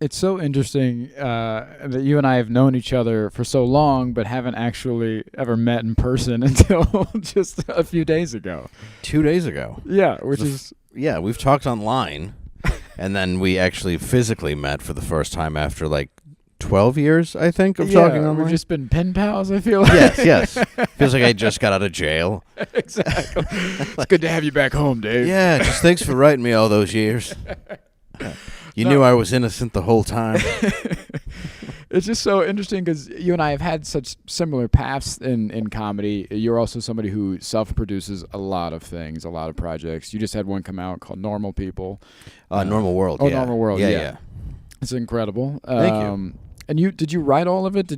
It's so interesting that you and I have known each other for so long, but haven't actually ever met in person until just a few days ago. 2 days ago. Yeah, which is Yeah, we've talked online, and then we actually physically met for the first time after like 12 years, I think, of talking online. We've just been pen pals, I feel like. Yes. Feels like I just got out of jail. Exactly. It's good to have you back home, Dave. Yeah, just thanks for writing me all those years. You knew I was innocent the whole time. It's just so interesting because you and I have had such similar paths in comedy. You're also somebody who self-produces a lot of things, a lot of projects. You just had one come out called Normal People. Normal World, yeah. Normal World, yeah. It's incredible. Thank you. And did you write all of it?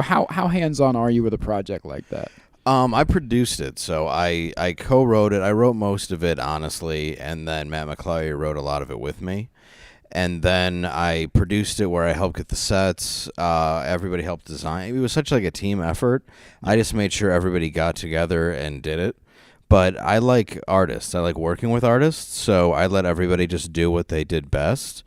How hands-on are you with a project like that? I produced it, so I co-wrote it. I wrote most of it, honestly, and then Matt McClary wrote a lot of it with me. And then I produced it where I helped get the sets. Everybody helped design. It was such like a team effort. I just made sure everybody got together and did it. But I like artists. I like working with artists, so I let everybody just do what they did best.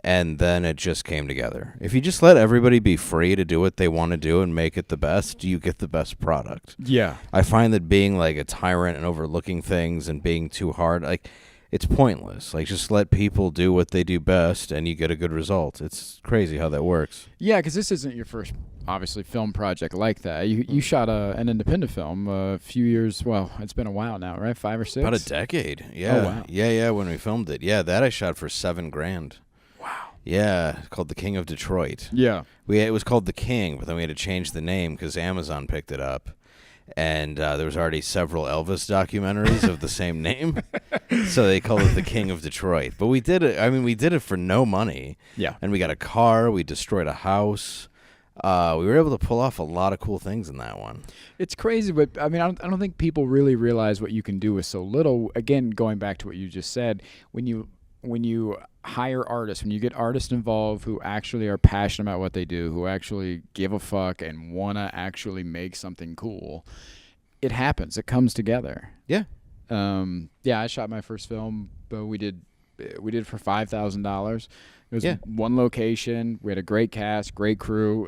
And then it just came together. If you just let everybody be free to do what they want to do and make it the best, you get the best product. Yeah. I find that being like a tyrant and overlooking things and being too hard, like, it's pointless. Like, just let people do what they do best and you get a good result. It's crazy how that works. Yeah, because this isn't your first, obviously, film project like that. You shot an independent film a few years, well, it's been a while now, right? 5 or 6? About a decade. Yeah. Oh, wow. Yeah, when we filmed it. Yeah, that I shot for $7,000. Yeah, called The King of Detroit. Yeah. It was called The King, but then we had to change the name because Amazon picked it up. And there was already several Elvis documentaries of the same name. So they called it The King of Detroit. But we did it. I mean, we did it for no money. Yeah. And we got a car. We destroyed a house. We were able to pull off a lot of cool things in that one. It's crazy, but I mean, I don't think people really realize what you can do with so little. Again, going back to what you just said, when you hire artists, when you get artists involved who actually are passionate about what they do, who actually give a fuck and want to actually make something cool, it happens. It comes together. Yeah. I shot my first film, but we did it for $5,000. It was one location. We had a great cast, great crew.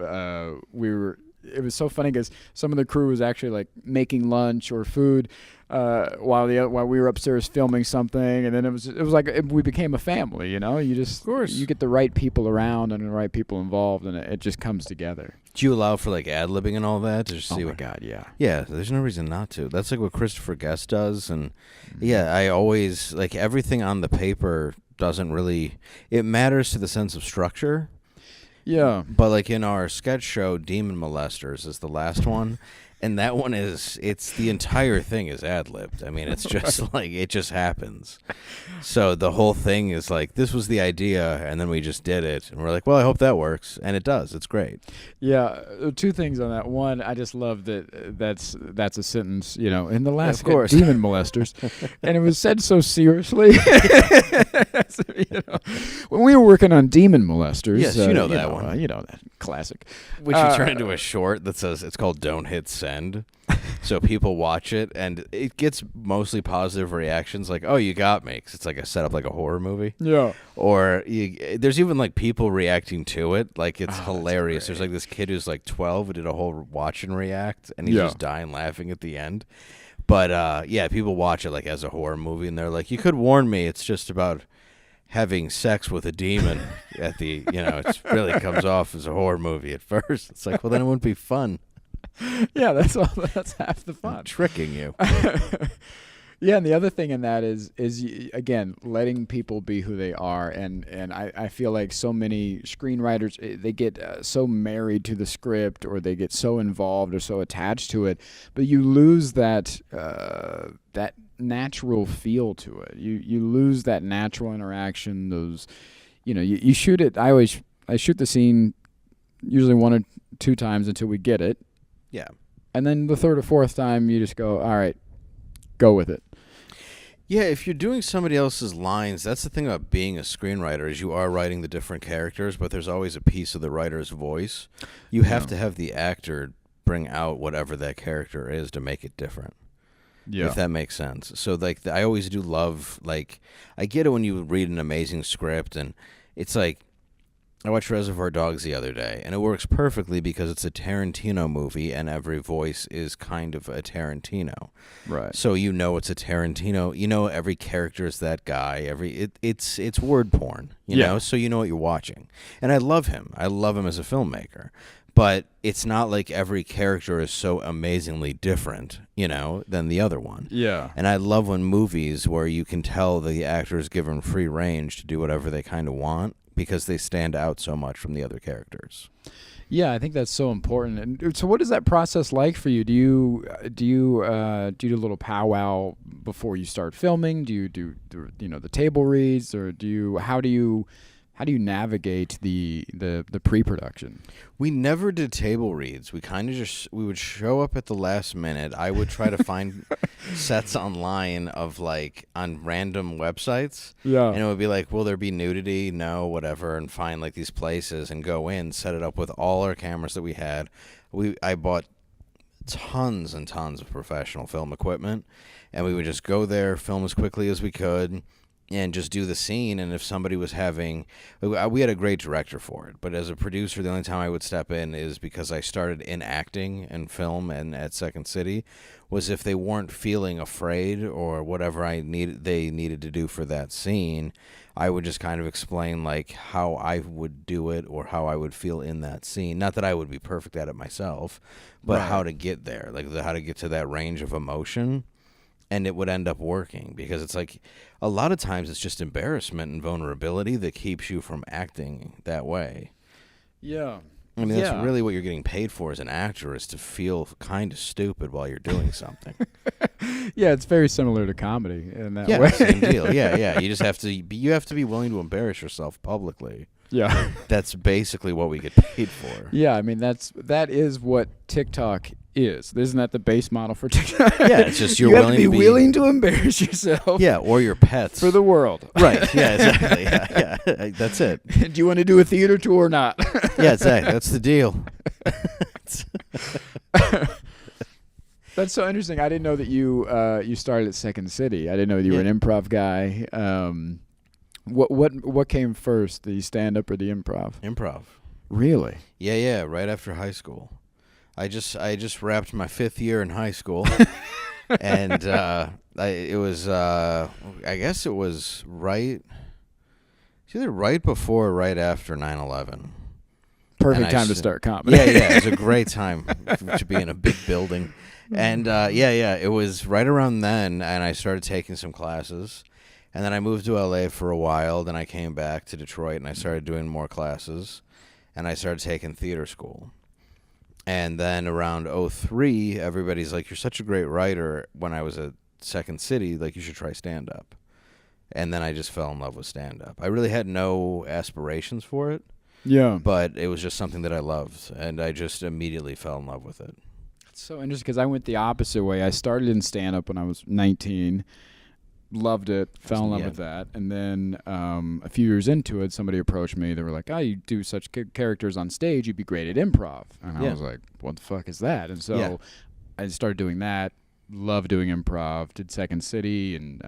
It was so funny because some of the crew was actually like making lunch or food while we were upstairs filming something, and then it was like we became a family. You know, of course you get the right people around and the right people involved, and it just comes together. Do you allow for like ad-libbing and all that? Oh my God, yeah. Yeah, there's no reason not to. That's like what Christopher Guest does, and yeah, I always like everything on the paper doesn't really. It matters to the sense of structure. Yeah. But like in our sketch show, Demon Molesters is the last one. And that one it's the entire thing is ad-libbed. I mean, it's just like, it just happens. So the whole thing is like, this was the idea, and then we just did it. And we're like, well, I hope that works. And it does. It's great. Yeah. Two things on that. One, I just love that that's a sentence, you know, in the last of course. Demon Molesters. And it was said so seriously. So, you know, when we were working on Demon Molesters. Yes, you know that one. You know that. Classic. Which you turn into a short that says, it's called Don't Hit Send. So people watch it, and it gets mostly positive reactions, like, oh, you got me, because it's like a setup like a horror movie. Yeah. Or there's even like people reacting to it. Like, it's hilarious. There's like this kid who's like 12 who did a whole watch and react, and he's just dying laughing at the end. But people watch it like as a horror movie, and they're like, you could warn me, it's just about having sex with a demon at the, you know, it really comes off as a horror movie at first. It's like, well, then it wouldn't be fun. Yeah, that's half the fun. I'm tricking you. Yeah, and the other thing in that is again, letting people be who they are, and I feel like so many screenwriters, they get so married to the script, or they get so involved or so attached to it, but you lose that natural feel to it. You lose that natural interaction. Those, you know, you shoot it. I shoot the scene usually 1 or 2 times until we get it. Yeah. And then the 3rd or 4th time, you just go, all right, go with it. Yeah, if you're doing somebody else's lines, that's the thing about being a screenwriter, is you are writing the different characters, but there's always a piece of the writer's voice. You have to have the actor bring out whatever that character is to make it different. Yeah. If that makes sense. So, like, I always do love, like, I get it when you read an amazing script, and it's like, I watched Reservoir Dogs the other day, and it works perfectly because it's a Tarantino movie, and every voice is kind of a Tarantino. Right. So you know it's a Tarantino. You know every character is that guy. It's word porn. You know, so you know what you're watching. And I love him. I love him as a filmmaker. But it's not like every character is so amazingly different, you know, than the other one. Yeah. And I love when movies where you can tell the actor is given free range to do whatever they kind of want, because they stand out so much from the other characters. Yeah, I think that's so important. And so, what is that process like for you? Do you do a little powwow before you start filming? Do you do the table reads, or how do you navigate the pre-production? We never did table reads. We kind of we would show up at the last minute. I would try to find sets online of on random websites. Yeah. And it would be like, will there be nudity? No, whatever. And find these places and go in, set it up with all our cameras that we had. I bought tons and tons of professional film equipment, and we would just go there, film as quickly as we could, and just do the scene. And if somebody was we had a great director for it, but as a producer, the only time I would step in is because I started in acting and film and at Second City, was if they weren't feeling afraid or whatever they needed to do for that scene, I would just kind of explain how I would do it or how I would feel in that scene. Not that I would be perfect at it myself, but how to get there, how to get to that range of emotion. And it would end up working, because it's a lot of times it's just embarrassment and vulnerability that keeps you from acting that way. Yeah. I mean, that's really what you're getting paid for as an actor, is to feel kind of stupid while you're doing something. Yeah, it's very similar to comedy in that Yeah, way. same deal. Yeah. You just have to be willing to embarrass yourself publicly. Yeah. That's basically what we get paid for. Yeah, I mean that is what TikTok is. Isn't that the base model for TikTok? Yeah, it's just you have to be willing to embarrass yourself. Yeah, or your pets for the world. Right. Yeah, exactly. Yeah. That's it. Do you want to do a theater tour or not? Yeah, exactly. That's the deal. That's so interesting. I didn't know that you started at Second City. I didn't know that you were an improv guy. What came first, the stand-up or the improv? Improv. Really? Yeah. Right after high school, I just wrapped my 5th year in high school, and I guess it was either right before or right after 9/11. Perfect time to start comedy. Yeah. It was a great time to be in a big building, and it was right around then, and I started taking some classes. And then I moved to LA for a while. Then I came back to Detroit, and I started doing more classes. And I started taking theater school. And then around 2003, everybody's like, "You're such a great writer." When I was at Second City, you should try stand-up. And then I just fell in love with stand-up. I really had no aspirations for it. Yeah. But it was just something that I loved, and I just immediately fell in love with it. It's so interesting, because I went the opposite way. I started in stand-up when I was 19. Loved it, fell in love with that, and then a few years into it, somebody approached me. They were like, "Oh, you do such characters on stage. You'd be great at improv." And I was like, "What the fuck is that?" And so I started doing that. Loved doing improv. Did Second City and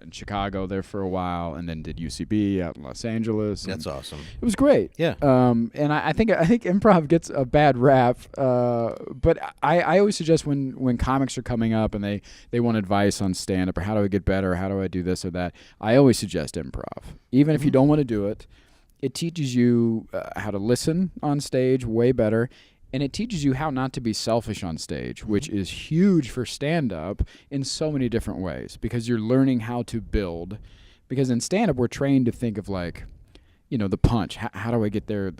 in Chicago there for a while, and then did UCB out in Los Angeles. That's awesome. It was great. Yeah. And I think improv gets a bad rap, but I always suggest when comics are coming up and they want advice on stand-up, or how do I get better, or how do I do this or that, I always suggest improv. Even if you don't want to do it, it teaches you how to listen on stage way better. And it teaches you how not to be selfish on stage, which is huge for stand-up in so many different ways, because you're learning how to build. Because in stand-up, we're trained to think of the punch. How do I get there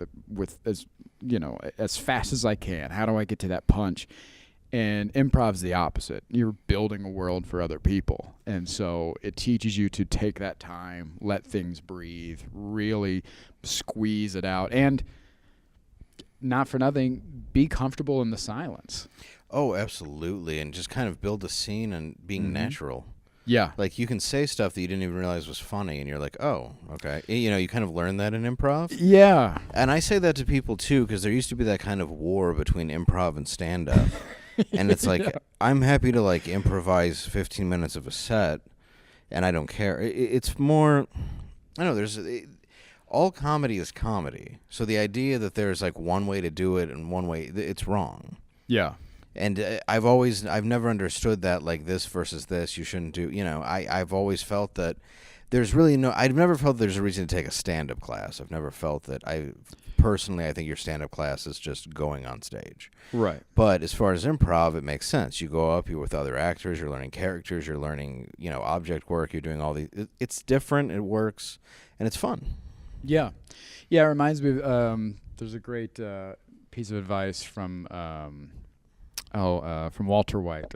as fast as I can? How do I get to that punch? And improv's the opposite. You're building a world for other people. And so it teaches you to take that time, let things breathe, really squeeze it out. And not for nothing, be comfortable in the silence. Oh, absolutely. And just kind of build a scene and being natural. Yeah. You can say stuff that you didn't even realize was funny, and you're like, oh, okay. You kind of learn that in improv. Yeah. And I say that to people, too, because there used to be that kind of war between improv and stand-up. And it's I'm happy to, improvise 15 minutes of a set, and I don't care. It's more, I don't know, all comedy is comedy. So the idea that there's like one way to do it and one way, it's wrong. Yeah. And I've never understood that, like, this versus this, you shouldn't do, I've always felt that there's really I've never felt there's a reason to take a stand-up class. I've never felt that. I think your stand-up class is just going on stage. Right. But as far as improv, it makes sense. You go up, you're with other actors, you're learning characters, you're learning, object work, you're doing all these. It's different, it works, and it's fun. Yeah. Yeah, it reminds me of, there's a great piece of advice from Walter White,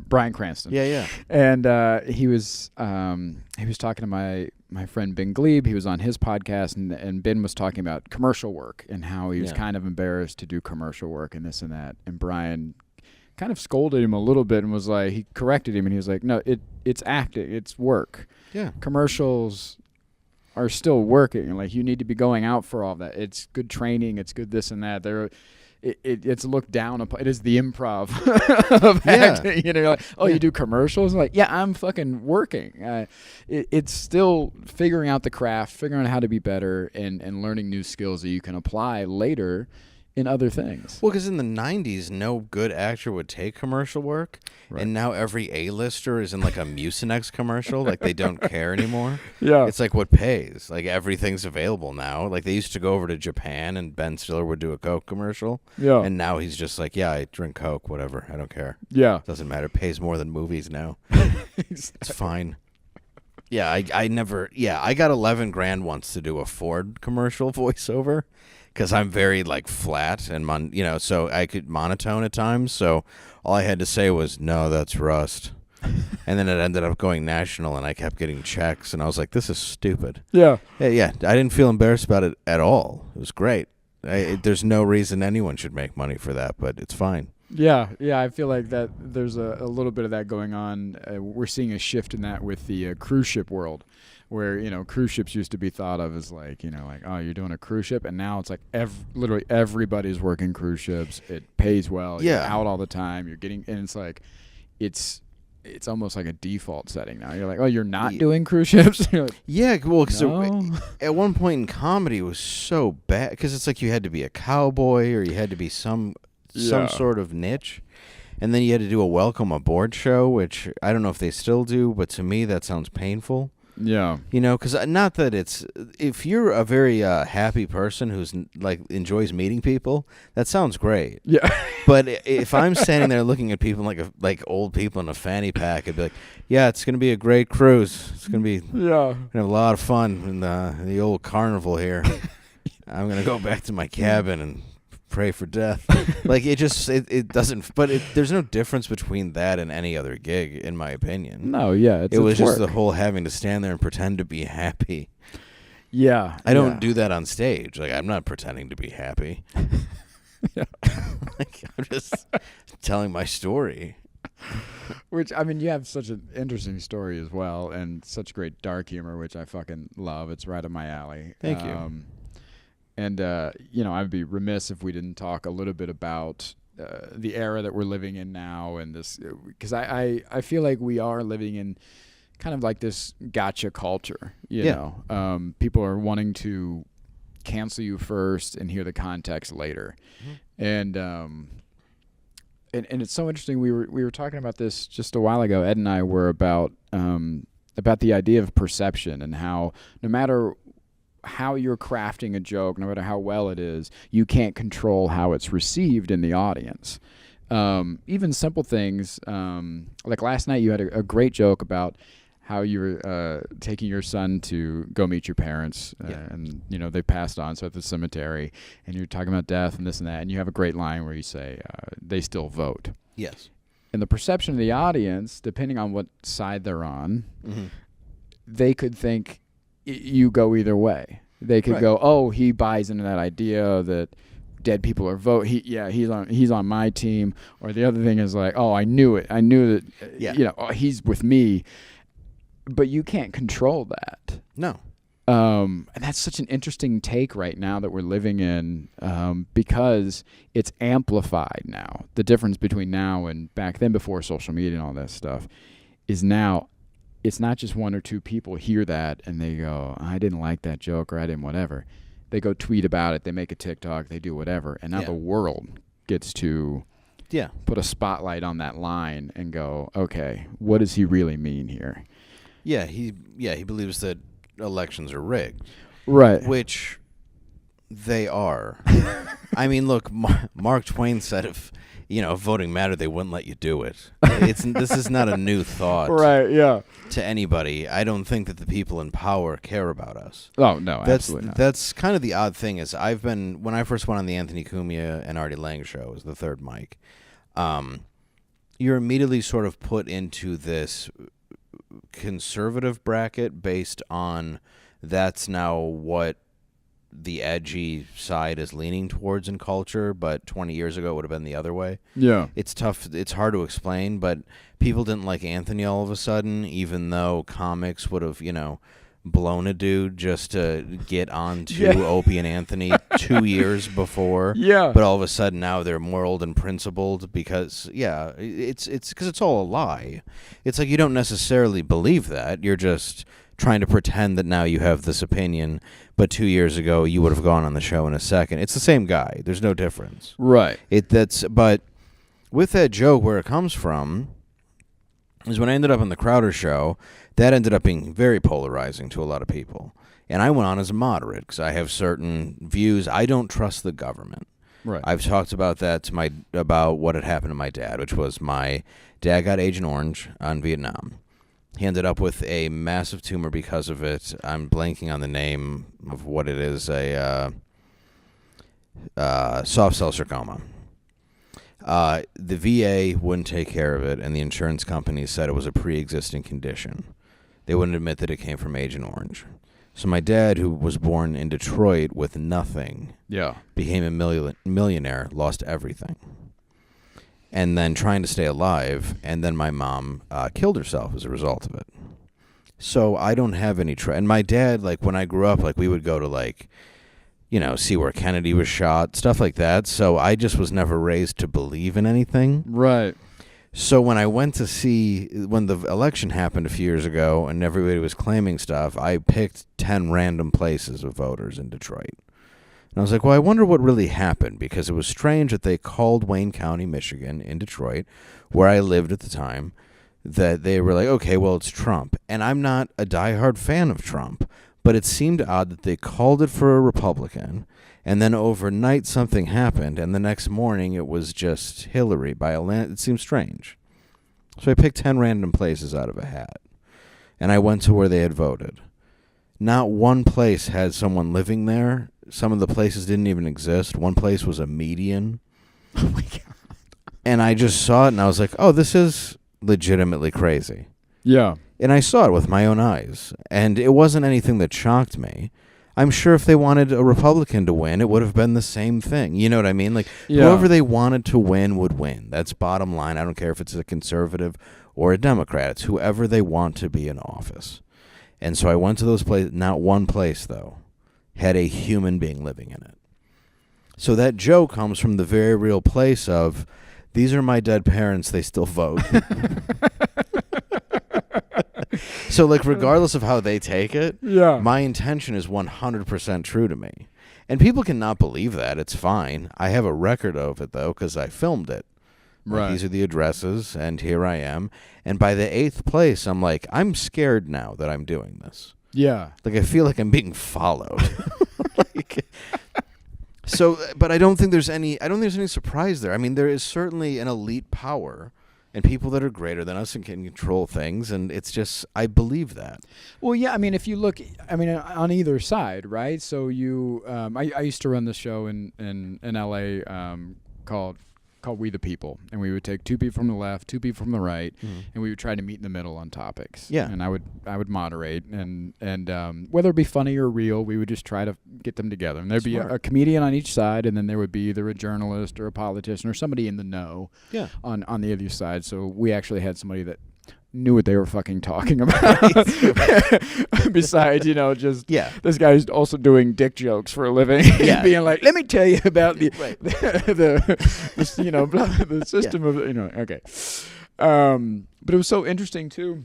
Bryan Cranston. Yeah. And he was talking to my friend Ben Glebe. He was on his podcast, and Ben was talking about commercial work and how he was kind of embarrassed to do commercial work and this and that. And Bryan kind of scolded him a little bit and was like, he corrected him, and he was like, no, it's acting, it's work. Yeah. Commercials are still working. Like, you need to be going out for all that. It's good training. It's good this and that. It's looked down upon. It is the improv of acting. You're like, you do commercials? Like, yeah, I'm fucking working. It's still figuring out the craft, figuring out how to be better, and learning new skills that you can apply later in other things. Well, because in the 90s, no good actor would take commercial work, and now every A-lister is in like a Mucinex commercial. Like, they don't care anymore. Yeah. It's like what pays. Like, everything's available now. Like, they used to go over to Japan, and Ben Stiller would do a Coke commercial. Yeah. And now he's just like, I drink Coke, whatever. I don't care. Yeah. Doesn't matter. It pays more than movies now. Exactly. It's fine. Yeah, I got 11 grand once to do a Ford commercial voiceover. Because I'm very, like, flat and, so I could monotone at times. So all I had to say was, no, that's Rust. And then it ended up going national, and I kept getting checks. And I was like, this is stupid. Yeah. Yeah. I didn't feel embarrassed about it at all. It was great. There's no reason anyone should make money for that, but it's fine. Yeah. I feel like that there's a little bit of that going on. We're seeing a shift in that with the cruise ship world, where, cruise ships used to be thought of as like, oh, you're doing a cruise ship, and now it's like literally everybody's working cruise ships. It pays well. You're out all the time. You're getting, and it's like, it's almost like a default setting now. You're like, oh, you're not doing cruise ships? Like, well, because at one point in comedy it was so bad, because it's like you had to be a cowboy or you had to be some sort of niche. And then you had to do a welcome aboard show, which I don't know if they still do, but to me that sounds painful. Yeah. Because not that it's, if you're a very happy person who's like enjoys meeting people, that sounds great. Yeah. But if I'm standing there looking at people like old people in a fanny pack, I'd be like, yeah, it's going to be a great cruise. It's going to be gonna have a lot of fun in the old carnival here. I'm going to go back to my cabin and pray for death. Like, it doesn't, but there's no difference between that and any other gig, in my opinion. No, yeah, it was just the whole having to stand there and pretend to be happy. Yeah. I don't do that on stage. Like, I'm not pretending to be happy. Like, I'm just telling my story. Which, I mean, you have such an interesting story as well, and such great dark humor, which I fucking love. It's right up my alley. Thank you. And, I'd be remiss if we didn't talk a little bit about the era that we're living in now, and this, because I feel like we are living in kind of like this gotcha culture, you know. People are wanting to cancel you first and hear the context later. Mm-hmm. And it's so interesting. We were talking about this just a while ago. Ed and I were about the idea of perception, and how no matter how you're crafting a joke, no matter how well it is, you can't control how it's received in the audience. Even simple things, like last night you had a great joke about how you were taking your son to go meet your parents, and they passed on, so at the cemetery, and you're talking about death and this and that, and you have a great line where you say, they still vote. Yes. And the perception of the audience, depending on what side they're on, mm-hmm. they could think you go either way. They could go, oh, he buys into that idea that dead people are he's on my team. Or the other thing is like, oh, I knew it. I knew that, he's with me. But you can't control that. No. And that's such an interesting take right now that we're living in, because it's amplified now. The difference between now and back then, before social media and all that stuff, is now it's not just one or two people hear that and they go, I didn't like that joke or I didn't whatever. They go tweet about it. They make a TikTok. They do whatever. And now the world gets to put a spotlight on that line and go, okay, what does he really mean here? Yeah, he believes that elections are rigged. Right. Which they are. I mean, look, Mark Twain said if voting mattered, they wouldn't let you do it. This is not a new thought. Right, yeah. To anybody. I don't think that the people in power care about us. Oh, no, absolutely not. That's kind of the odd thing is when I first went on the Anthony Cumia and Artie Lange show as the third mic, you're immediately sort of put into this conservative bracket based on that's now what the edgy side is leaning towards in culture, but 20 years ago it would have been the other way. Yeah. It's tough. It's hard to explain, but people didn't like Anthony all of a sudden, even though comics would have, blown a dude just to get on to Opie and Anthony 2 years before. Yeah. But all of a sudden now they're moral and principled because, it's because it's all a lie. It's like you don't necessarily believe that. You're just trying to pretend that now you have this opinion, but 2 years ago you would have gone on the show in a second. It's the same guy. There's no difference. Right. But with that joke, where it comes from is when I ended up on the Crowder show, that ended up being very polarizing to a lot of people. And I went on as a moderate because I have certain views. I don't trust the government. Right. I've talked about that about what had happened to my dad, which was my dad got Agent Orange on Vietnam. He ended up with a massive tumor because of it. I'm blanking on the name of what it is, a soft cell sarcoma. The VA wouldn't take care of it, and the insurance company said it was a pre-existing condition. They wouldn't admit that it came from Agent Orange. So my dad, who was born in Detroit with nothing, became a millionaire, lost everything. And then trying to stay alive, and then my mom killed herself as a result of it. So I don't have any and my dad, like, when I grew up, like, we would go to, like, see where Kennedy was shot, stuff like that. So I just was never raised to believe in anything. Right. So when I went to see, when the election happened a few years ago and everybody was claiming stuff, I picked 10 random places of voters in Detroit. And I was like, well, I wonder what really happened, because it was strange that they called Wayne County, Michigan, in Detroit, where I lived at the time, that they were like, okay, well, it's Trump. And I'm not a diehard fan of Trump, but it seemed odd that they called it for a Republican, and then overnight something happened, and the next morning it was just Hillary by a land. It seemed strange. So I picked 10 random places out of a hat, and I went to where they had voted. Not one place had someone living there. Some of the places didn't even exist. One place was a median. Oh, my God. And I just saw it, and I was like, oh, this is legitimately crazy. Yeah. And I saw it with my own eyes, and it wasn't anything that shocked me. I'm sure if they wanted a Republican to win, it would have been the same thing. You know what I mean? Like, whoever they wanted to win would win. That's bottom line. I don't care if it's a conservative or a Democrat. It's whoever they want to be in office. And so I went to those places. Not one place, though, had a human being living in it. So that joke comes from the very real place of, these are my dead parents, they still vote. So, like, regardless of how they take it, my intention is 100% true to me. And people cannot believe that. It's fine. I have a record of it, though, because I filmed it. Right. Like, these are the addresses, and here I am. And by the 8th place, I'm like, I'm scared now that I'm doing this. Yeah. Like, I feel like I'm being followed. So, but I don't think there's any surprise there. I mean, there is certainly an elite power and people that are greater than us and can control things, and it's just, I believe that. Well, yeah, I mean, if you look, I mean, on either side, right? So you, I used to run this show in L.A. Called We the People, and we would take 2 people from the left, 2 people from the right, and we would try to meet in the middle on topics. Yeah, and I would moderate, and whether it be funny or real, we would just try to get them together. And there'd be a comedian on each side, and then there would be either a journalist or a politician or somebody in the know. Yeah. On the other side. So we actually had somebody that knew what they were fucking talking about. Besides, just this guy's also doing dick jokes for a living. Being like, let me tell you about the system of okay. But it was so interesting too.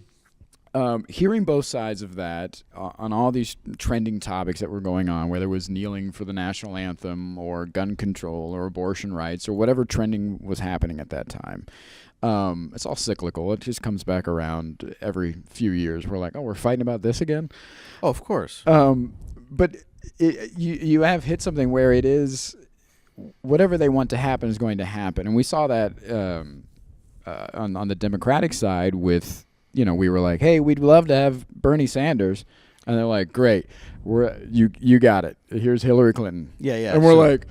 hearing both sides of that on all these trending topics that were going on, whether it was kneeling for the national anthem or gun control or abortion rights or whatever trending was happening at that time. It's all cyclical. It just comes back around every few years. We're like, oh, we're fighting about this again? Oh, of course. But you have hit something where it is whatever they want to happen is going to happen. And we saw that on the Democratic side with, we were like, hey, we'd love to have Bernie Sanders. And they're like, great, you got it. Here's Hillary Clinton. Yeah. And we're like,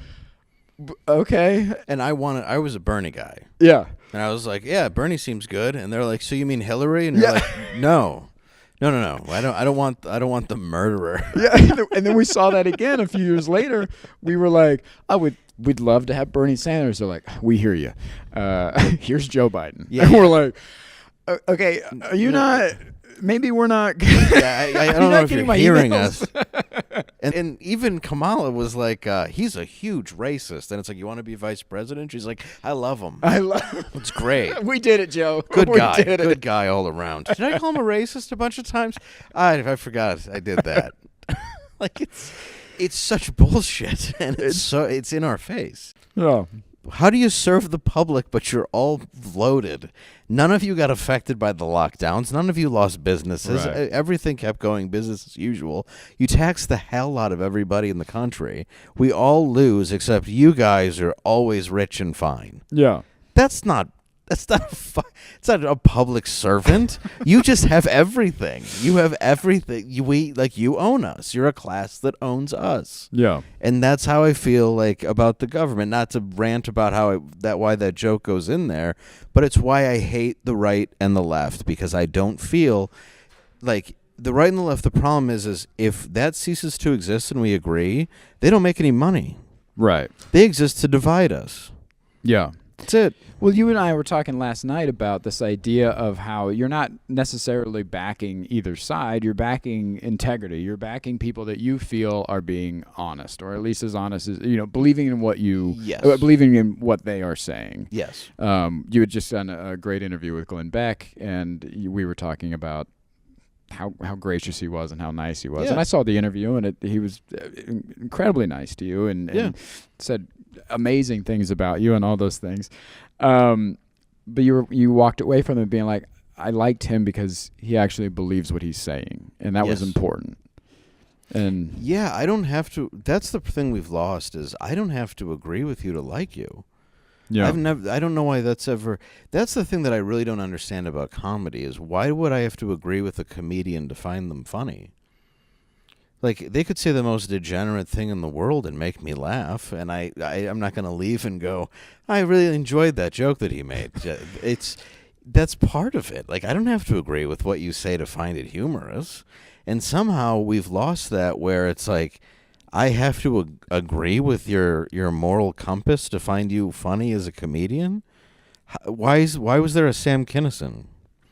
okay. And I was a Bernie guy. Yeah. And I was like, yeah, Bernie seems good. And they're like, so you mean Hillary? And you're like, no. I don't want the murderer. Yeah. And then we saw that again a few years later. We were like, we'd love to have Bernie Sanders. They're like, we hear you. Here's Joe Biden. Yeah. And we're like, okay, are you not? Maybe we're not. Yeah, I don't know if you're hearing us. And even Kamala was like, he's a huge racist. And it's like, you want to be vice president? She's like, I love him. It's great. We did it, Joe. Good guy. Good guy all around. Did I call him a racist a bunch of times? I forgot I did that. Like, it's such bullshit. And it's in our face. Yeah. How do you serve the public, but you're all loaded? None of you got affected by the lockdowns. None of you lost businesses. Right. Everything kept going business as usual. You tax the hell out of everybody in the country. We all lose, except you guys are always rich and fine. Yeah. It's not a public servant. You just have everything. You have everything. You own us. You're a class that owns us. Yeah. And that's how I feel like about the government. Not to rant about why that joke goes in there, but it's why I hate the right and the left, because I don't feel like the right and the left. The problem is if that ceases to exist and we agree, they don't make any money. Right. They exist to divide us. Yeah. That's it. Well, you and I were talking last night about this idea of how you're not necessarily backing either side. You're backing integrity. You're backing people that you feel are being honest, or at least as honest as, believing in what believing in what they are saying. Yes. You had just done a great interview with Glenn Beck, and we were talking about how gracious he was and how nice he was. Yeah. And I saw the interview, and he was incredibly nice to you and said amazing things about you and all those things. But you walked away from it being like, I liked him because he actually believes what he's saying, and that was important. And yeah, I don't have to. That's the thing we've lost, is I don't have to agree with you to like you. Yeah. I don't know why that's ever. That's the thing that I really don't understand about comedy, is why would I have to agree with a comedian to find them funny? Like, they could say the most degenerate thing in the world and make me laugh, and I'm not going to leave and go, I really enjoyed that joke that he made. That's part of it. Like, I don't have to agree with what you say to find it humorous. And somehow we've lost that, where it's like, I have to agree with your moral compass to find you funny as a comedian? Why was there a Sam Kinison?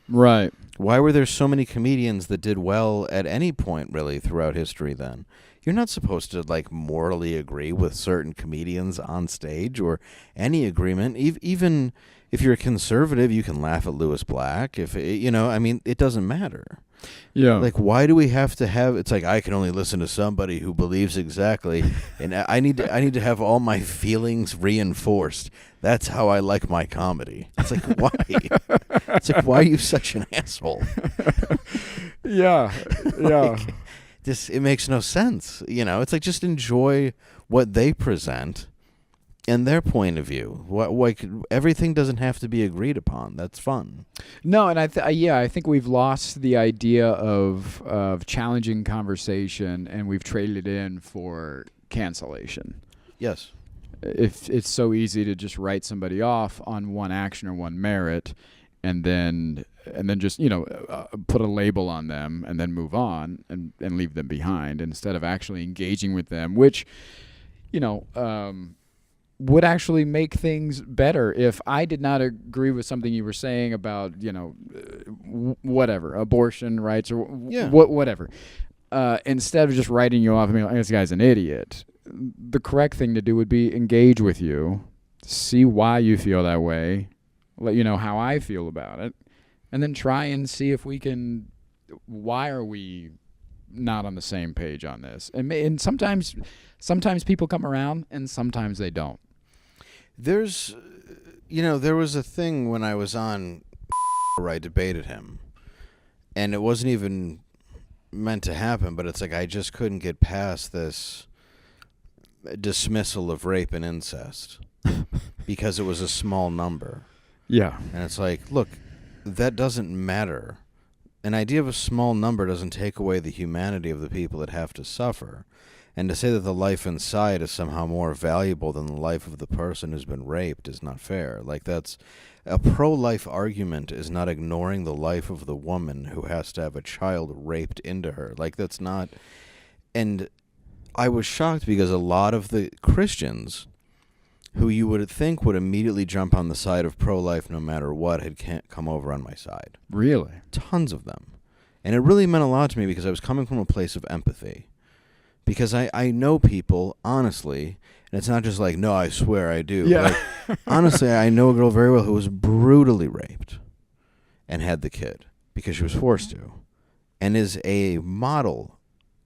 Right. Why were there so many comedians that did well at any point, really, throughout history then? You're not supposed to, morally agree with certain comedians on stage or any agreement. Even if you're a conservative, you can laugh at Louis Black. It doesn't matter. Yeah. Like, why do we have to have? It's like, I can only listen to somebody who believes exactly, and I need to have all my feelings reinforced. That's how I like my comedy. It's like, why? It's like, why are you such an asshole? Yeah. It makes no sense. It's like, just enjoy what they present and their point of view. Everything doesn't have to be agreed upon. That's fun. No, and I think we've lost the idea of challenging conversation, and we've traded it in for cancellation. Yes. If it's so easy to just write somebody off on one action or one merit, and then just put a label on them and then move on and leave them behind, instead of actually engaging with them, which would actually make things better. If I did not agree with something you were saying about, whatever, abortion rights or whatever, instead of just writing you off and being like, this guy's an idiot, the correct thing to do would be engage with you, see why you feel that way, let you know how I feel about it, and then try and see if we can why are we not on the same page on this? And sometimes people come around and sometimes they don't. There's, there was a thing when I was on where I debated him, and it wasn't even meant to happen, but it's like I just couldn't get past this dismissal of rape and incest because it was a small number. Yeah. And it's like, look, that doesn't matter. An idea of a small number doesn't take away the humanity of the people that have to suffer. And to say that the life inside is somehow more valuable than the life of the person who's been raped is not fair. Like, that's a pro-life argument is not ignoring the life of the woman who has to have a child raped into her. Like, that's not. And I was shocked because a lot of the Christians who you would think would immediately jump on the side of pro-life no matter what had come over on my side. Really? Tons of them. And it really meant a lot to me because I was coming from a place of empathy. Because I know people, honestly, and it's not just like, no, I swear I do. Yeah. Like, honestly, I know a girl very well who was brutally raped and had the kid because she was forced to, and is a model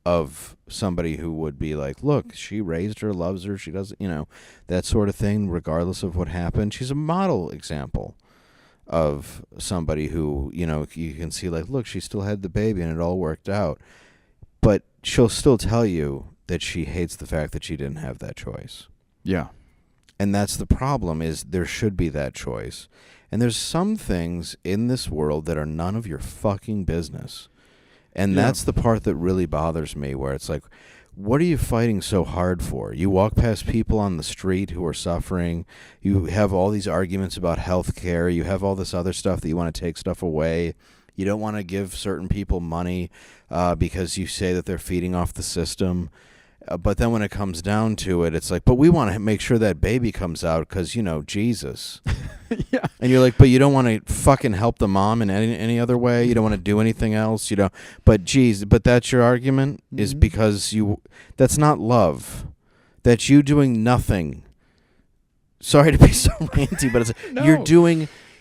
of somebody who would be like, look, she raised her, loves her, she doesn't, that sort of thing, regardless of what happened. She's a model example of somebody who, you can see like, look, she still had the baby and it all worked out. But she'll still tell you that she hates the fact that she didn't have that choice. Yeah. And that's the problem, is there should be that choice. And there's some things in this world that are none of your fucking business. And that's the part that really bothers me, where it's like, what are you fighting so hard for? You walk past people on the street who are suffering. You have all these arguments about health care. You have all this other stuff that you want to take stuff away. You don't want to give certain people money because you say that they're feeding off the system. But then when it comes down to it, it's like, but we want to make sure that baby comes out because, Jesus. Yeah. And you're like, but you don't want to fucking help the mom in any other way. You don't want to do anything else. But that's your argument is because that's not love. That's you doing nothing. Sorry to be so ranty, but it's No.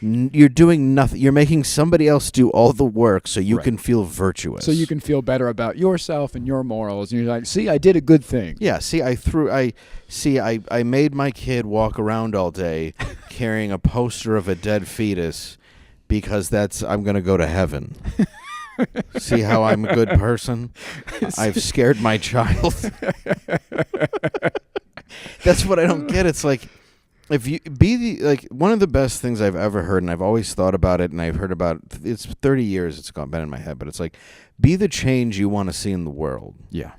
You're doing nothing. You're making somebody else do all the work so you can feel virtuous. So you can feel better about yourself and your morals. And you're like, see, I did a good thing. Yeah, see, I made my kid walk around all day carrying a poster of a dead fetus because I'm going to go to heaven. See how I'm a good person? I've scared my child. That's what I don't get. It's like, if you one of the best things I've ever heard, and I've always thought about it, and I've heard about it's 30 years it's been in my head, but it's like, be the change you want to see in the world. Yeah.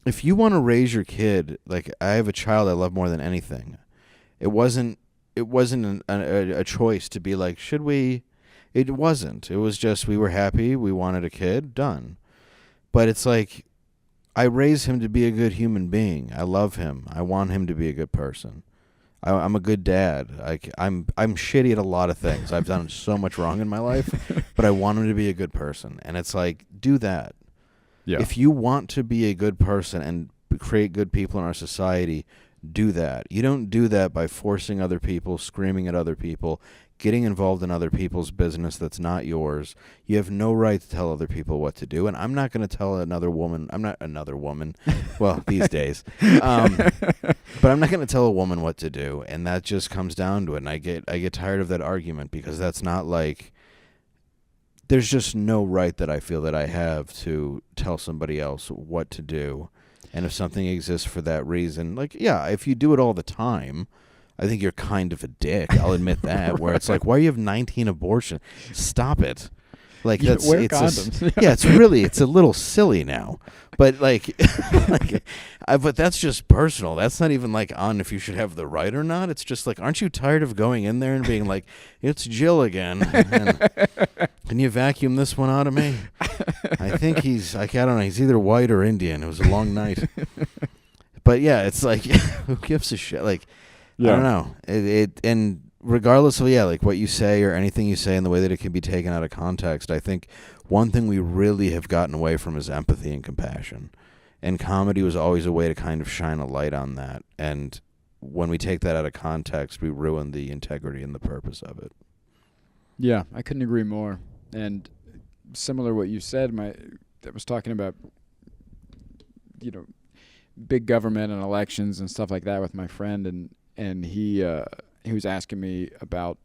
If you want to raise your kid, like I have a child I love more than anything. It wasn't a choice to be like, should we? It wasn't. It was just we were happy, we wanted a kid, done. But it's like, I raise him to be a good human being. I love him. I want him to be a good person. I'm a good dad. I'm shitty at a lot of things. I've done so much wrong in my life, but I want him to be a good person. And it's like, do that. Yeah. If you want to be a good person and create good people in our society, do that. You don't do that by forcing other people, screaming at other people, getting involved in other people's business that's not yours. You have no right to tell other people what to do. And I'm not going to tell another woman. I'm not another woman. Well, these days. But I'm not going to tell a woman what to do. And that just comes down to it. And I get tired of that argument because that's not like, there's just no right that I feel that I have to tell somebody else what to do. And if something exists for that reason, like, yeah, if you do it all the time, I think you're kind of a dick. I'll admit that. Where it's like, why do you have 19 abortions? Stop it. Like, wear condoms. condoms. It's a little silly now. But but that's just personal. That's not even like on if you should have the right or not. It's just like, aren't you tired of going in there and being like, it's Jill again? And, can you vacuum this one out of me? I think I don't know. He's either white or Indian. It was a long night. But yeah, it's like, who gives a shit? Like, yeah. I don't know. And regardless of, like what you say or anything you say and the way that it can be taken out of context, I think one thing we really have gotten away from is empathy and compassion. And comedy was always a way to kind of shine a light on that. And when we take that out of context, we ruin the integrity and the purpose of it. Yeah, I couldn't agree more. And similar to what you said. I was talking about, big government and elections and stuff like that with my friend, and he was asking me about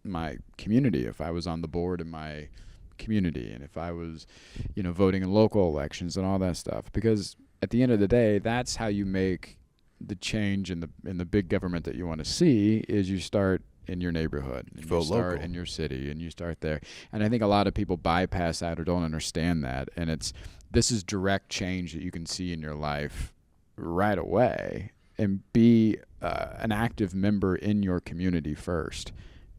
my community, if I was on the board in my community, and if I was, voting in local elections and all that stuff. Because at the end of the day, that's how you make the change in the big government that you want to see. Is you start in your neighborhood, and you start local in your city, and you start there. And I think a lot of people bypass that or don't understand that. And this is direct change that you can see in your life right away, and be an active member in your community first,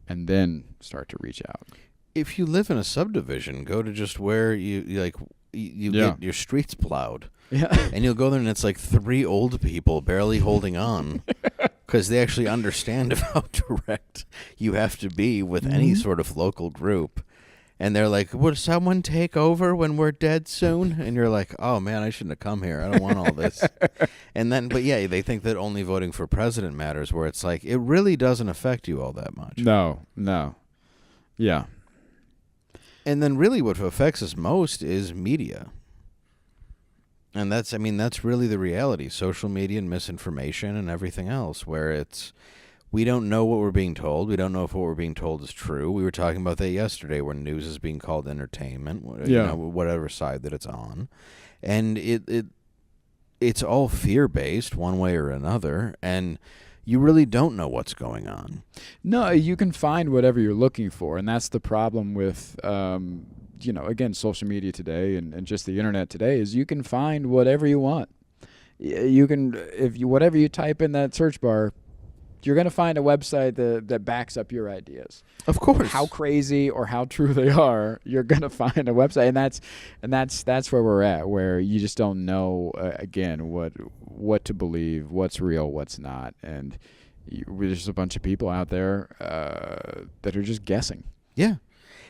and then start to reach out. If you live in a subdivision, go to just where you get your streets plowed. Yeah. And you'll go there and it's like 3 old people barely holding on because they actually understand how direct you have to be with any sort of local group. And they're like, would someone take over when we're dead soon? And you're like, oh, man, I shouldn't have come here. I don't want all this. And then, but yeah, they think that only voting for president matters, where it's like, it really doesn't affect you all that much. No. Yeah. And then really what affects us most is media. And that's really the reality. Social media and misinformation and everything else, where we don't know what we're being told. We don't know if what we're being told is true. We were talking about that yesterday, where news is being called entertainment, whatever side that it's on. And it's all fear-based one way or another, and you really don't know what's going on. No, you can find whatever you're looking for, and that's the problem with again, social media today and just the internet today, is you can find whatever you want. You can, whatever you type in that search bar, you're going to find a website that backs up your ideas. Of course. How crazy or how true they are, you're going to find a website, and that's where we're at, where you just don't know again what to believe, what's real, what's not, and there's a bunch of people out there that are just guessing. Yeah.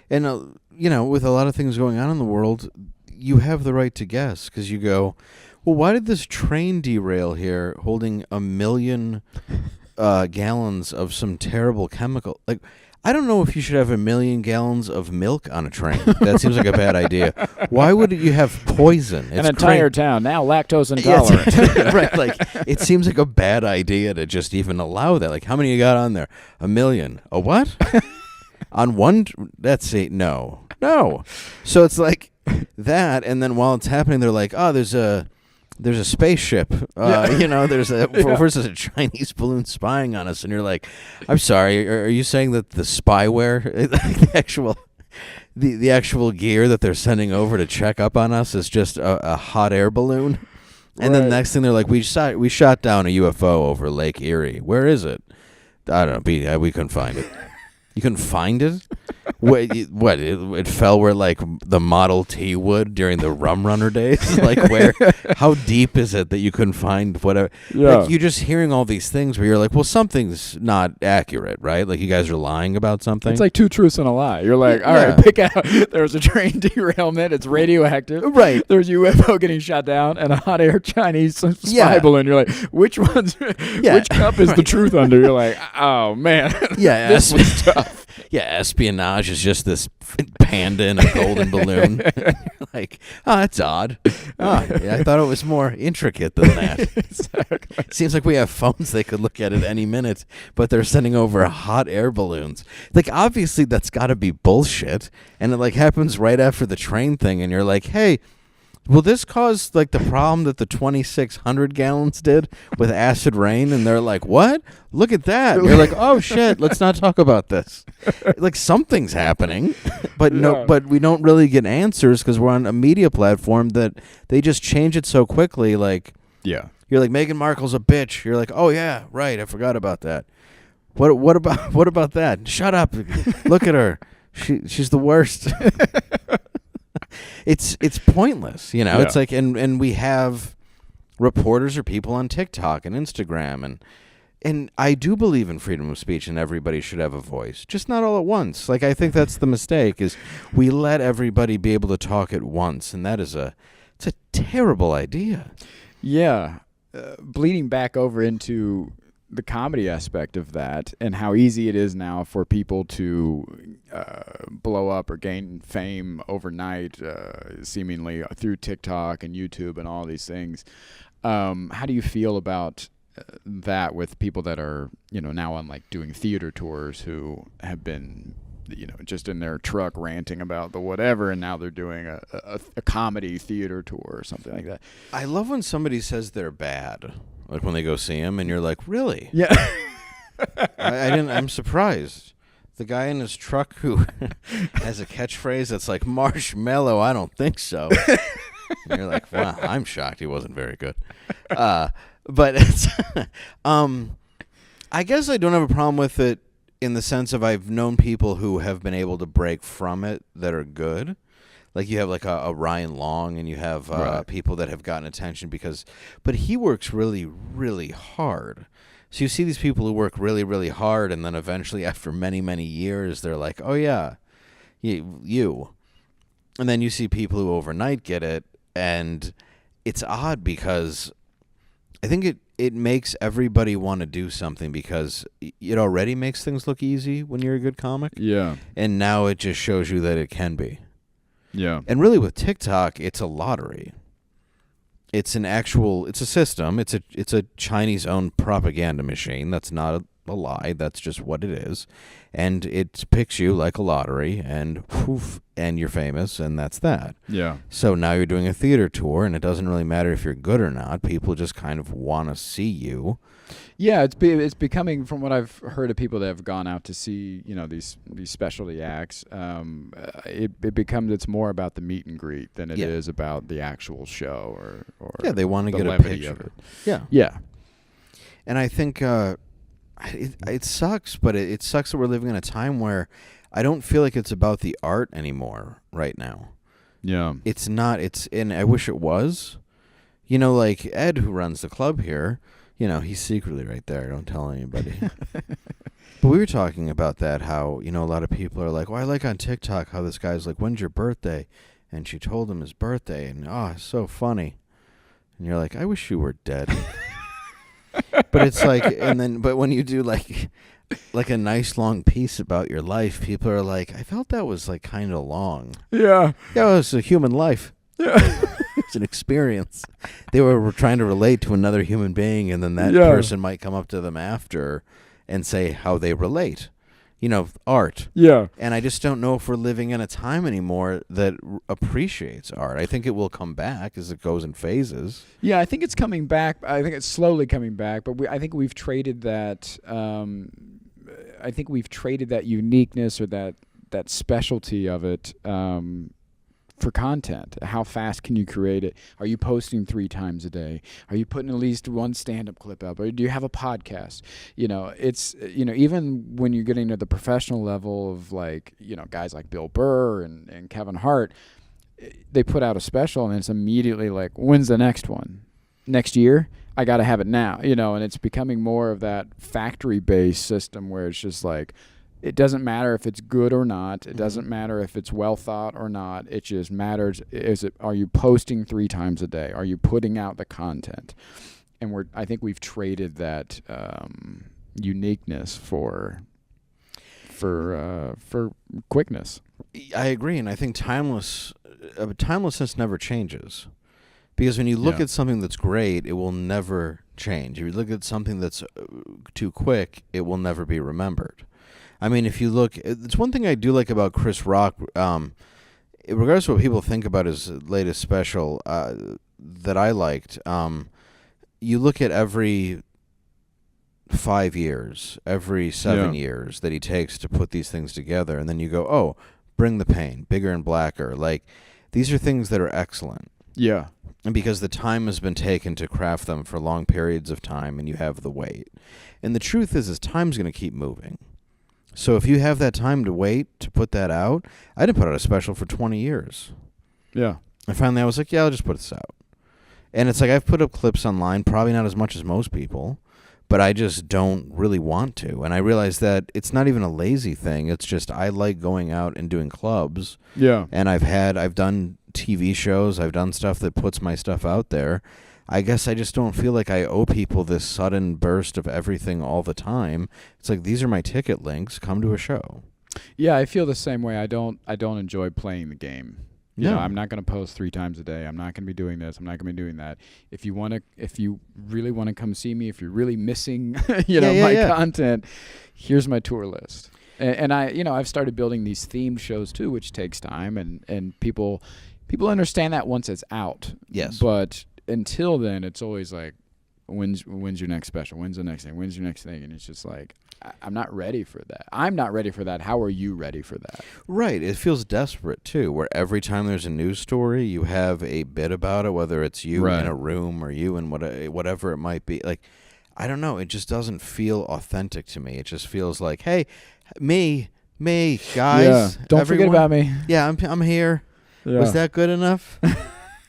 And, with a lot of things going on in the world, you have the right to guess, because you go, well, why did this train derail here holding 1 million gallons of some terrible chemical? Like, I don't know if you should have 1 million gallons of milk on a train. That seems like a bad idea. Why would you have poison? An entire town now lactose intolerant. Yeah, right. Like, it seems like a bad idea to just even allow that. Like, how many you got on there? 1 million. A what? On one, that's it. No. So it's like that, and then while it's happening, they're like, oh, there's a spaceship. There's versus a Chinese balloon spying on us, and you're like, I'm sorry, are you saying that the spyware, the actual gear that they're sending over to check up on us, is just a hot air balloon? And then the next thing they're like, we shot down a UFO over Lake Erie. Where is it? I don't know. We couldn't find it. You couldn't find it? What? It fell where, like, the Model T would during the Rum Runner days? Like, where? How deep is it that you couldn't find whatever? Yeah. Like, you're just hearing all these things where you're like, well, something's not accurate, right? Like, you guys are lying about something. It's like 2 truths and a lie. You're like, all right, pick out. There was a train derailment. It's radioactive. Right. There's a UFO getting shot down and a hot air Chinese spy balloon. You're like, which cup is the truth under? You're like, oh, man. Yeah. This was tough. Yeah, espionage is just this panda in a golden balloon. Like, oh, that's odd. Oh, yeah, I thought it was more intricate than that. Exactly. Seems like we have phones they could look at any minute, but they're sending over hot air balloons. Like, obviously that's got to be bullshit, and it, like, happens right after the train thing, and you're like, hey, will this cause, like, the problem that the 2,600 gallons did with acid rain? And they're like, what? Look at that. And you're like, oh, shit, let's not talk about this. Like, something's happening, but but we don't really get answers because we're on a media platform that they just change it so quickly. Like, yeah, you're like, Meghan Markle's a bitch. You're like, oh, yeah, right, I forgot about that. What about that? Shut up. Look at her. She's the worst. It's pointless, Yeah. It's like, and we have reporters or people on TikTok and Instagram, and I do believe in freedom of speech and everybody should have a voice, just not all at once. Like, I think that's the mistake, is we let everybody be able to talk at once, and it's a terrible idea. Yeah, bleeding back over into the comedy aspect of that and how easy it is now for people to blow up or gain fame overnight, seemingly through TikTok and YouTube and all these things. How do you feel about that with people that are, now on like doing theater tours who have been, just in their truck ranting about the whatever, and now they're doing a comedy theater tour or something like that? I love when somebody says they're bad, like when they go see him, and you're like, really? Yeah. I'm surprised. The guy in his truck who has a catchphrase that's like, marshmallow, I don't think so. And you're like, wow, I'm shocked he wasn't very good. But it's, I guess I don't have a problem with it in the sense of I've known people who have been able to break from it that are good. Like you have like a Ryan Long, and you have people that have gotten attention but he works really, really hard. So you see these people who work really, really hard, and then eventually after many, many years, they're like, oh yeah, you. And then you see people who overnight get it, and it's odd because I think it makes everybody want to do something because it already makes things look easy when you're a good comic. Yeah. And now it just shows you that it can be. Yeah. And really with TikTok, it's a lottery. It's a system. It's a Chinese-owned propaganda machine. That's not a lie. That's just what it is. And it picks you like a lottery, and poof, and you're famous, and that's that. Yeah. So now you're doing a theater tour, and it doesn't really matter if you're good or not. People just kind of want to see you. Yeah, it's becoming, from what I've heard of people that have gone out to see, these specialty acts, it's more about the meet and greet than it is about the actual show or they want to get a picture of it. Yeah. Yeah. And I think it sucks, but it sucks that we're living in a time where I don't feel like it's about the art anymore right now. Yeah. It's not. And I wish it was. Like Ed, who runs the club here, he's secretly right there. Don't tell anybody. But we were talking about that, how, a lot of people are like, well, I like on TikTok how this guy's like, when's your birthday? And she told him his birthday, and it's so funny. And you're like, I wish you were dead. But it's like, but when you do like a nice long piece about your life, people are like, I felt that was like kind of long. Yeah. Yeah, it was a human life. Yeah. It's an experience. They were trying to relate to another human being, and then that person might come up to them after and say how they relate. Art. Yeah. And I just don't know if we're living in a time anymore that appreciates art. I think it will come back as it goes in phases. Yeah, I think it's coming back. I think it's slowly coming back, but I think we've traded that. I think we've traded that uniqueness or that specialty of it for content. How fast can you create it? Are you posting 3 times a day? Are you putting at least one stand-up clip up? Or do you have a podcast? It's even when you're getting to the professional level of like, guys like Bill Burr and Kevin Hart, they put out a special and it's immediately like, when's the next one? Next year? I got to have it now, and it's becoming more of that factory-based system where it's just like, it doesn't matter if it's good or not. It doesn't matter if it's well thought or not. It just matters. Are you posting 3 times a day? Are you putting out the content? And I think we've traded that uniqueness for quickness. I agree, and I think timelessness never changes. Because when you look at something that's great, it will never change. If you look at something that's too quick, it will never be remembered. I mean, if you look, it's one thing I do like about Chris Rock, regardless of what people think about his latest special that I liked, you look at every 5 years, every 7 years that he takes to put these things together, and then you go, oh, Bring the Pain, Bigger and Blacker. Like, these are things that are excellent. Yeah. And because the time has been taken to craft them for long periods of time, and you have the wait. And the truth is time's going to keep moving. So if you have that time to wait to put that out, I didn't put out a special for 20 years. Yeah. And finally I was like, I'll just put this out. And it's like I've put up clips online, probably not as much as most people, but I just don't really want to. And I realized that it's not even a lazy thing. It's just I like going out and doing clubs. Yeah. And I've done TV shows. I've done stuff that puts my stuff out there. I guess I just don't feel like I owe people this sudden burst of everything all the time. It's like, these are my ticket links. Come to a show. Yeah, I feel the same way. I don't enjoy playing the game. You know, No. I'm not going to post 3 times a day. I'm not going to be doing this. I'm not going to be doing that. If you really want to come see me, if you're really missing, my content, here's my tour list. And I've started building these themed shows too, which takes time, and people understand that once it's out. Yes. But until then, it's always like, when's your next special? When's the next thing? When's your next thing? And it's just like, I'm not ready for that. I'm not ready for that. How are you ready for that? Right. It feels desperate, too, where every time there's a news story, you have a bit about it, whether it's you in a room or you in whatever it might be. Like, I don't know. It just doesn't feel authentic to me. It just feels like, hey, me, guys. Yeah. Don't forget about me. Yeah, I'm here. Yeah. Was that good enough?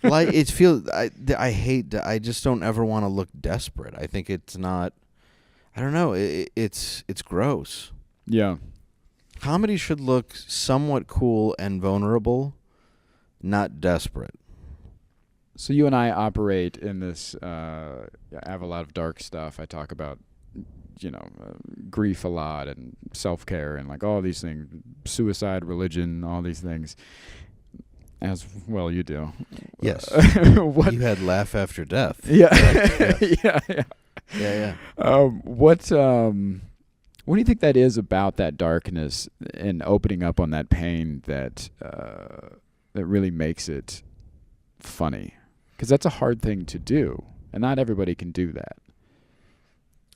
Like, it feels. I hate. I just don't ever want to look desperate. I think it's not. I don't know. It's gross. Yeah. Comedy should look somewhat cool and vulnerable, not desperate. So you and I operate in this. I have a lot of dark stuff. I talk about, grief a lot and self-care and like all these things, suicide, religion, all these things. As well, you do. Yes. What you had laugh after death. Yeah. Yes. Yeah. What do you think that is about that darkness and opening up on that pain that really makes it funny? Because that's a hard thing to do, and not everybody can do that.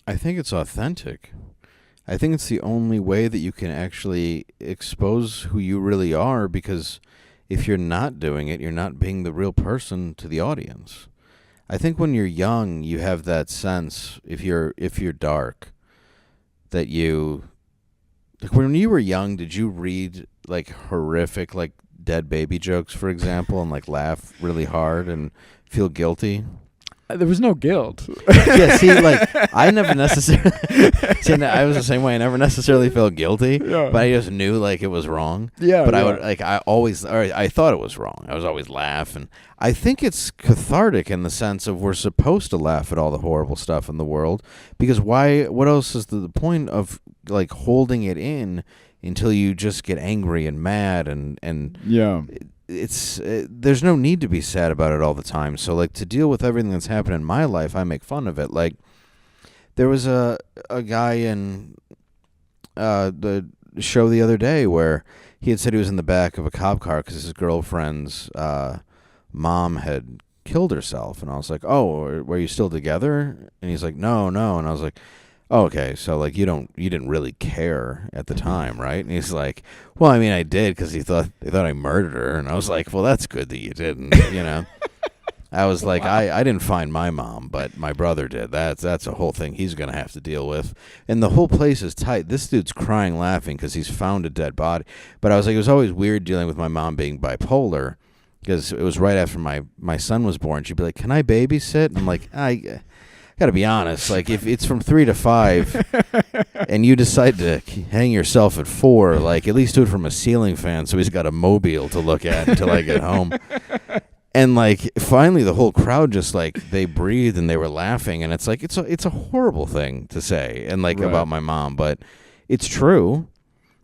I think it's authentic. I think it's the only way that you can actually expose who you really are, because if you're not doing it, you're not being the real person to the audience. I think when you're young, you have that sense, if you're dark, that you, like, when you were young, did you read like horrific, like dead baby jokes, for example, and like laugh really hard and feel guilty? There was no guilt. Yeah, see, like, I never necessarily... see, I was the same way. I never necessarily felt guilty, but I just knew, like, it was wrong. Yeah, but I would, like, I thought it was wrong. I was always laughing. I think it's cathartic in the sense of we're supposed to laugh at all the horrible stuff in the world, because what else is the point of, like, holding it in until you just get angry and mad and yeah. It's there's no need to be sad about it all the time. So, like, to deal with everything that's happened in my life, I make fun of it. Like, there was a guy in the show the other day where he had said he was in the back of a cop car because his girlfriend's mom had killed herself, and I was like, "Oh, were you still together?" And he's like, "No," and I was like, oh, okay, so, like, you didn't really care at the time, right? And he's like, well, I mean, I did, because they thought I murdered her. And I was like, well, that's good that you didn't, I was like, wow. I didn't find my mom, but my brother did. That's a whole thing he's going to have to deal with. And the whole place is tight. This dude's crying, laughing, because he's found a dead body. But I was like, it was always weird dealing with my mom being bipolar, because it was right after my son was born. She'd be like, can I babysit? And I'm like, got to be honest, like, if it's from 3 to 5 and you decide to hang yourself at 4, like, at least do it from a ceiling fan so he's got a mobile to look at until I get home. And, like, finally the whole crowd just, like, they breathed and they were laughing, and it's like, it's a horrible thing to say, and, like, about my mom, but it's true.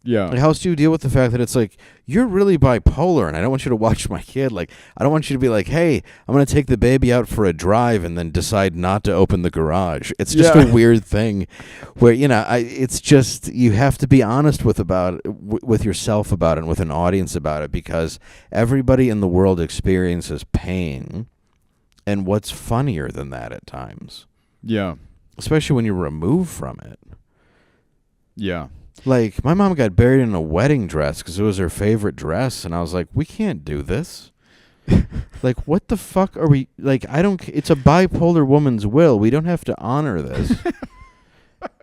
Yeah. Like, how else do you deal with the fact that it's like, you're really bipolar and I don't want you to watch my kid? Like, I don't want you to be like, hey, I'm going to take the baby out for a drive and then decide not to open the garage. It's just a weird thing where, it's just, you have to be honest with yourself about it and with an audience about it, because everybody in the world experiences pain. And what's funnier than that at times? Yeah. Especially when you're removed from it. Yeah. Like, my mom got buried in a wedding dress because it was her favorite dress, and I was like, we can't do this. Like, what the fuck are we, like, it's a bipolar woman's will. We don't have to honor this.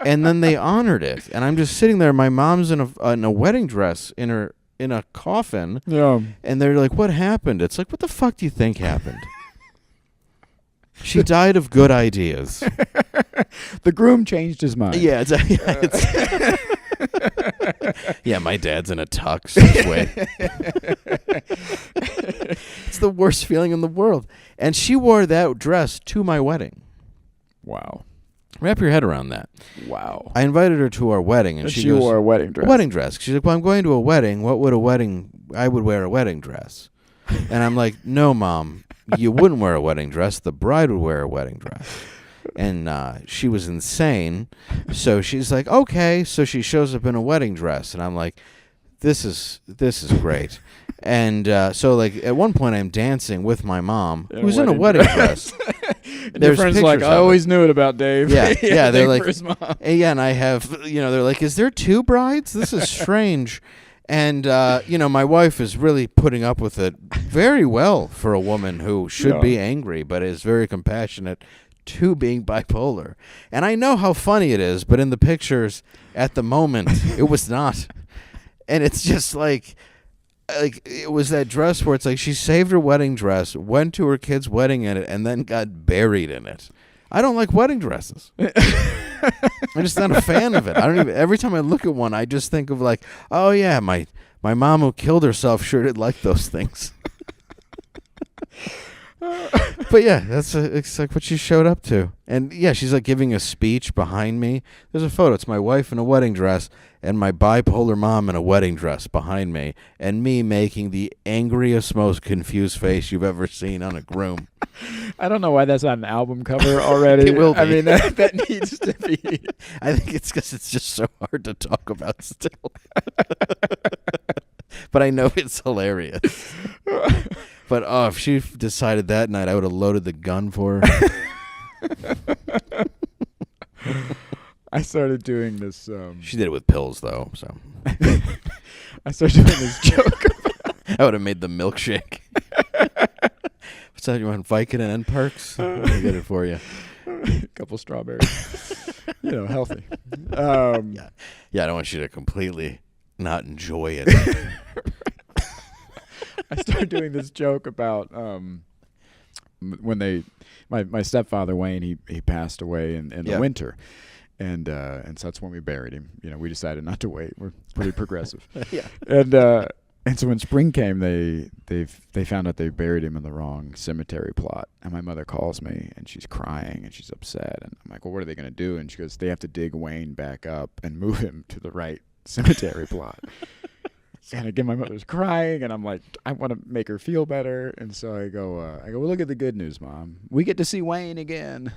And then they honored it, and I'm just sitting there, my mom's in a wedding dress in a coffin, and they're like, what happened? It's like, what the fuck do you think happened? She died of good ideas. The groom changed his mind. Yeah, yeah, my dad's in a tux. It's the worst feeling in the world. And she wore that dress to my wedding. Wow. Wrap your head around that. Wow. I invited her to our wedding, and she goes, wore a wedding dress. A wedding dress. She's like, well, I'm going to a wedding. What would a wedding? I would wear a wedding dress. And I'm like, no, Mom, you wouldn't wear a wedding dress. The bride would wear a wedding dress. And she was insane. So she's like, okay. So she shows up in a wedding dress, and I'm like, this is great. And so like at one point I'm dancing with my mom, who's in a wedding dress. And your friend's like, I always knew it about Dave. Yeah, yeah. They're like, for his mom. Yeah, and I have, they're like, is there two brides? This is strange. And, my wife is really putting up with it very well for a woman who should be angry, but is very compassionate to being bipolar. And I know how funny it is, but in the pictures at the moment, it was not. And it's just like it was that dress where it's like she saved her wedding dress, went to her kid's wedding in it, and then got buried in it. I don't like wedding dresses. I'm just not a fan of it. Every time I look at one, I just think of like, oh yeah, my mom who killed herself sure did like those things. But yeah, it's like what she showed up to. And yeah, she's like giving a speech behind me. There's a photo. It's my wife in a wedding dress and my bipolar mom in a wedding dress behind me, and me making the angriest, most confused face you've ever seen on a groom. I don't know why that's not an album cover already. It will be. I mean, that needs to be. I think it's because it's just so hard to talk about still. But I know it's hilarious. But if she decided that night, I would have loaded the gun for her. I started doing this. She did it with pills, though. So I started doing this joke. I would have made the milkshake. What's that? You want Vicodin and Perks? Let me get it for you. A couple strawberries. Healthy. Yeah, I don't want you to completely not enjoy it. I started doing this joke about when my stepfather Wayne he passed away in the winter, and so that's when we buried him. We decided not to wait. We're pretty progressive. Yeah. And so when spring came, they found out they buried him in the wrong cemetery plot. And my mother calls me and she's crying and she's upset. And I'm like, well, what are they going to do? And she goes, they have to dig Wayne back up and move him to the right cemetery plot. And again, my mother's crying, and I'm like, I want to make her feel better. And so I go, well, look at the good news, Mom. We get to see Wayne again.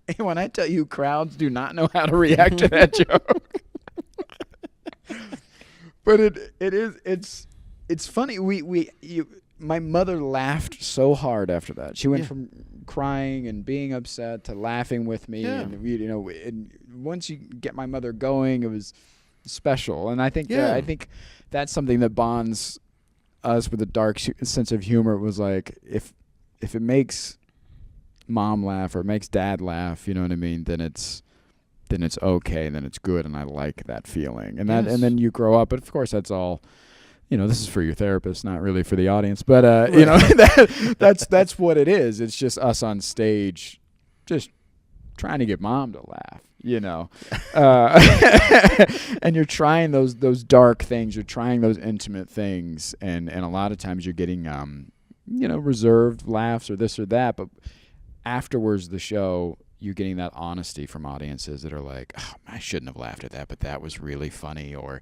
And when I tell you, crowds do not know how to react to that joke. But it's funny. My mother laughed so hard after that. She went from crying and being upset to laughing with me. Yeah. And once you get my mother going, it was special. And I think that's something that bonds us with a dark sense of humor. It was like if it makes Mom laugh or makes Dad laugh, you know what I mean, then it's okay, and then it's good, and I like that feeling. And and then you grow up, but of course that's all, this is for your therapist, not really for the audience, but that's what it is. It's just us on stage just trying to get Mom to laugh, and you're trying those dark things, you're trying those intimate things, and a lot of times you're getting reserved laughs or this or that, but afterwards the show, you're getting that honesty from audiences that are like, oh, I shouldn't have laughed at that, but that was really funny, or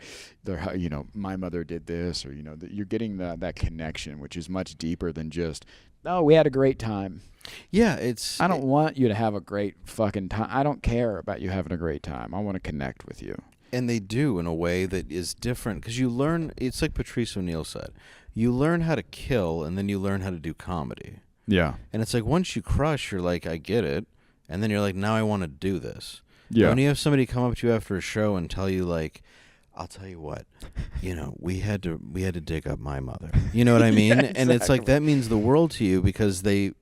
my mother did this, or you're getting that connection, which is much deeper than just, oh, we had a great time. Yeah, I don't want you to have a great fucking time. I don't care about you having a great time. I want to connect with you. And they do in a way that is different, because you learn. It's like Patrice O'Neill said, you learn how to kill, and then you learn how to do comedy. Yeah. And it's like once you crush, you're like, I get it. And then you're like, now I want to do this. Yeah. When you have somebody come up to you after a show and tell you, like, I'll tell you what, we had to dig up my mother. You know what I mean? Yeah, exactly. And it's like that means the world to you, because they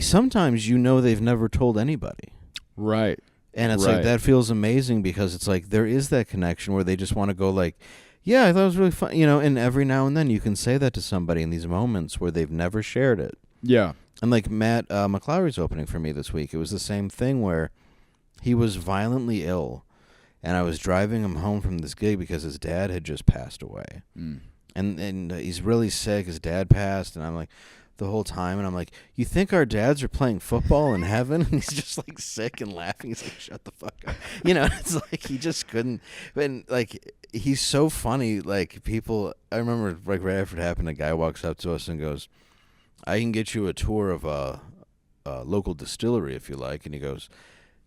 sometimes they've never told anybody. Right. And it's like that feels amazing, because it's like there is that connection where they just want to go like, yeah, I thought it was really fun. And every now and then you can say that to somebody in these moments where they've never shared it. Yeah. And like Matt McClowry's opening for me this week, it was the same thing where he was violently ill, and I was driving him home from this gig because his dad had just passed away. Mm. and he's really sick. His dad passed, and I'm like, the whole time, and I'm like, you think our dads are playing football in heaven? And he's just like sick and laughing. He's like, shut the fuck up. It's like he just couldn't. And like, he's so funny. Like, people, I remember like right after it happened, a guy walks up to us and goes, I can get you a tour of a local distillery if you like. And he goes,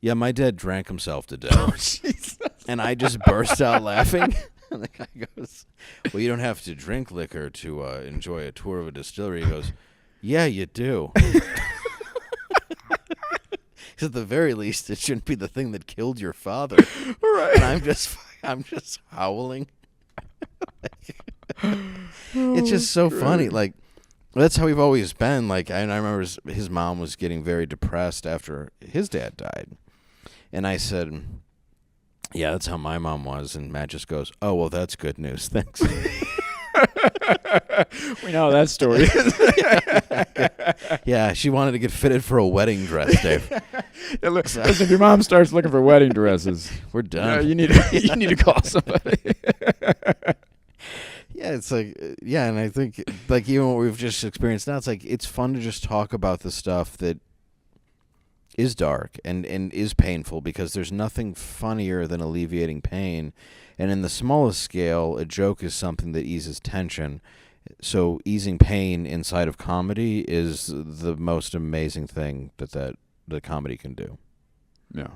yeah, my dad drank himself to death. Oh, Jesus. And I just burst out laughing. And the guy goes, well, you don't have to drink liquor to enjoy a tour of a distillery. He goes, yeah, you do. At the very least, it shouldn't be the thing that killed your father. Right. And I'm just howling. It's just so funny. Like, that's how we've always been. Like, and I remember his mom was getting very depressed after his dad died. And I said, yeah, that's how my mom was. And Matt just goes, oh, well, that's good news. Thanks. We know that story. Yeah, she wanted to get fitted for a wedding dress, Dave. Yeah, listen, if your mom starts looking for wedding dresses, we're done. you need to call somebody. Yeah, it's like, and I think, like, even what we've just experienced now, it's like, it's fun to just talk about the stuff that is dark and is painful, because there's nothing funnier than alleviating pain. And in the smallest scale, a joke is something that eases tension. So easing pain inside of comedy is the most amazing thing that the comedy can do. Yeah.